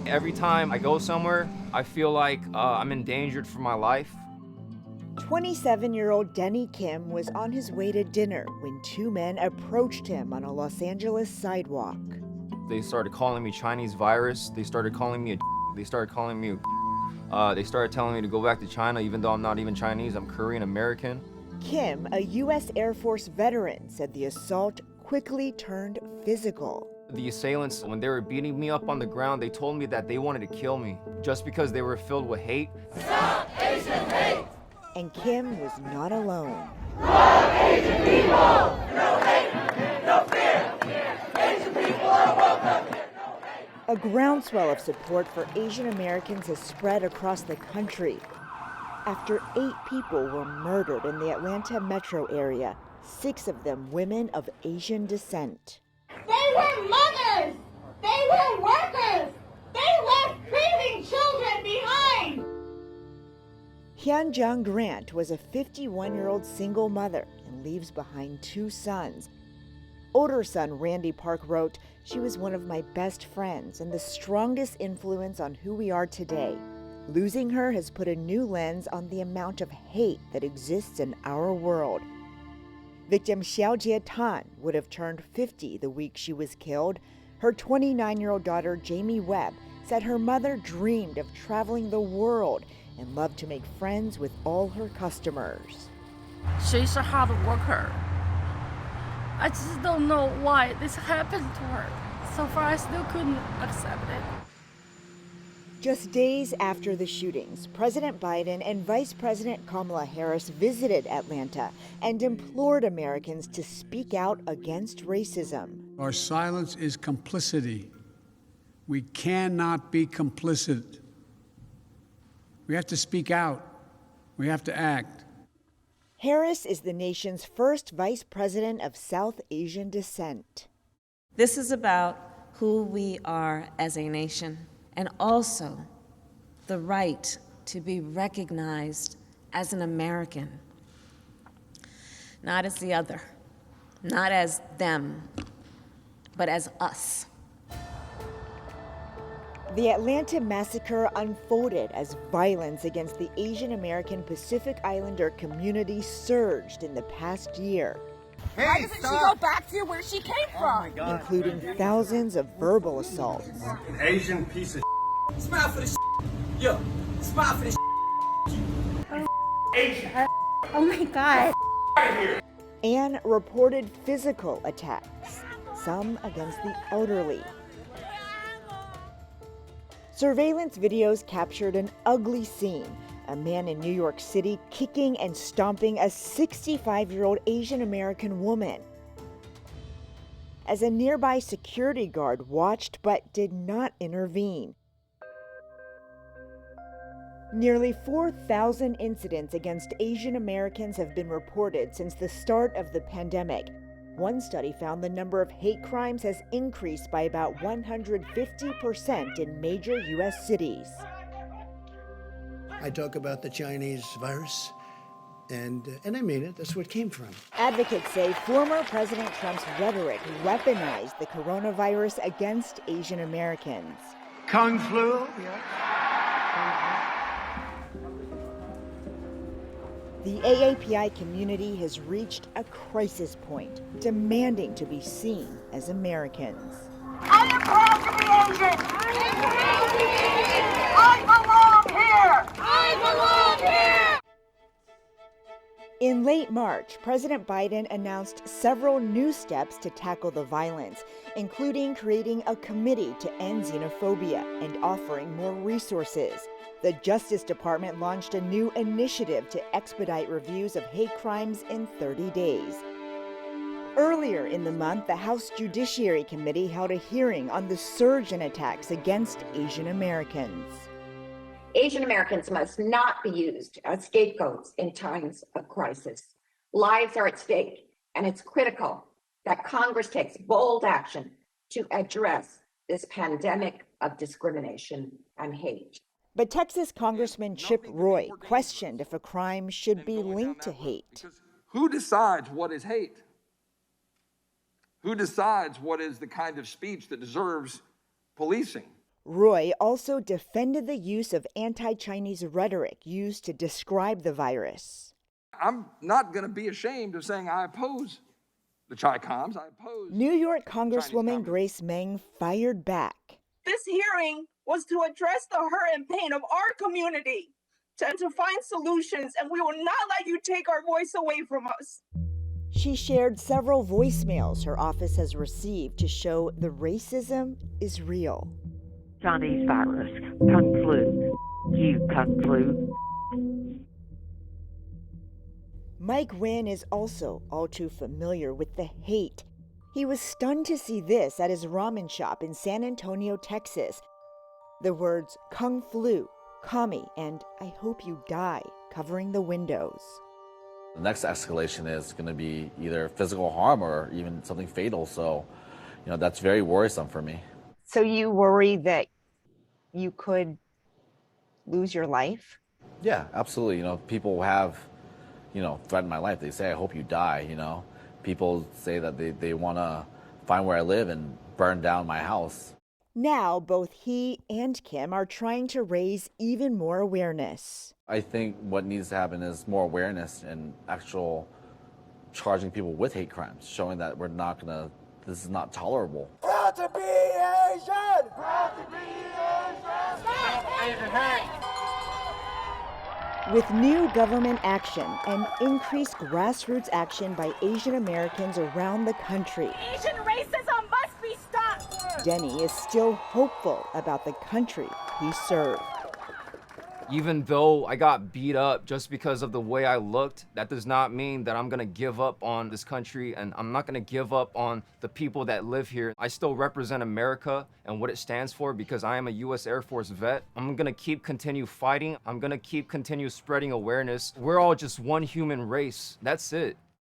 Every time I go somewhere, I feel like I'm endangered for my life. 27-year-old Denny Kim was on his way to dinner when two men approached him on a Los Angeles sidewalk. They started calling me Chinese virus. They started calling me they started calling me they started telling me to go back to China, even though I'm not even Chinese, I'm Korean American. Kim, a U.S. Air Force veteran, said the assault quickly turned physical. The assailants, when they were beating me up on the ground, they told me that they wanted to kill me just because they were filled with hate. Stop Asian hate! And Kim was not alone. Love Asian people! No hate, no fear! Asian people are welcome here! No hate! A groundswell of support for Asian Americans has spread across the country. After 8 people were murdered in the Atlanta metro area, 6 of them women of Asian descent. They were mothers! They were workers! They left grieving children behind! Weijia Jiang was a 51-year-old single mother and leaves behind 2 sons. Older son Randy Park wrote, "She was one of my best friends and the strongest influence on who we are today. Losing her has put a new lens on the amount of hate that exists in our world." Victim Weijia Jiang would have turned 50 the week she was killed. Her 29-year-old daughter, Jamie Webb, said her mother dreamed of traveling the world and loved to make friends with all her customers. She's a hard worker. I just don't know why this happened to her. So far, I still couldn't accept it. Just days after the shootings, President Biden and Vice President Kamala Harris visited Atlanta and implored Americans to speak out against racism. Our silence is complicity. We cannot be complicit. We have to speak out. We have to act. Harris is the nation's first vice president of South Asian descent. This is about who we are as a nation, and also the right to be recognized as an American, not as the other, not as them, but as us. The Atlanta massacre unfolded as violence against the Asian American Pacific Islander community surged in the past year. Hey, why doesn't she go back to where she came from? Including thousands of verbal assaults. An Asian piece of Smile for the yo, smile for the Asian. Oh my God. And reported physical attacks, some against the elderly. Surveillance videos captured an ugly scene. A man in New York City kicking and stomping a 65-year-old Asian American woman. As a nearby security guard watched but did not intervene. Nearly 4,000 incidents against Asian Americans have been reported since the start of the pandemic. One study found the number of hate crimes has increased by about 150% in major U.S. cities. I talk about the Chinese virus, and I mean it. That's where it came from. Advocates say former President Trump's rhetoric weaponized the coronavirus against Asian Americans. Kung flu, yeah. The AAPI community has reached a crisis point, demanding to be seen as Americans. I am proud to be Asian! I belong here! I belong here! In late March, President Biden announced several new steps to tackle the violence, including creating a committee to end xenophobia and offering more resources. The Justice Department launched a new initiative to expedite reviews of hate crimes in 30 days. Earlier in the month, the House Judiciary Committee held a hearing on the surge in attacks against Asian Americans. Asian Americans must not be used as scapegoats in times of crisis. Lives are at stake, and it's critical that Congress takes bold action to address this pandemic of discrimination and hate. But Texas Congressman Chip Roy questioned if a crime should be linked to hate. Who decides what is hate? Who decides what is the kind of speech that deserves policing? Roy also defended the use of anti-Chinese rhetoric used to describe the virus. I'm not going to be ashamed of saying I oppose the Chi-Coms. I oppose New York Congresswoman Grace Meng fired back. This hearing was to address the hurt and pain of our community, to find solutions, and we will not let you take our voice away from us. She shared several voicemails her office has received to show the racism is real. Chinese virus, Kung flu, you Kung flu. Mike Wynn is also all too familiar with the hate. He was stunned to see this at his ramen shop in San Antonio, Texas. The words Kung flu, commie, and I hope you die covering the windows. The next escalation is going to be either physical harm or even something fatal. So, that's very worrisome for me. So you worry that you could lose your life? Yeah, absolutely. People have, threatened my life. They say, I hope you die, People say that they want to find where I live and burn down my house. Now, both he and Kim are trying to raise even more awareness. I think what needs to happen is more awareness and actual charging people with hate crimes, showing that this is not tolerable. Proud to be Asian! Proud to be Asian! Stop Asian hate! With new government action and increased grassroots action by Asian Americans around the country, Asian racism must be stopped! Denny is still hopeful about the country he served. Even though I got beat up just because of the way I looked, that does not mean that I'm gonna give up on this country, and I'm not gonna give up on the people that live here. I still represent America and what it stands for because I am a U.S. Air Force vet. I'm gonna continue fighting. I'm gonna continue spreading awareness. We're all just one human race. That's it.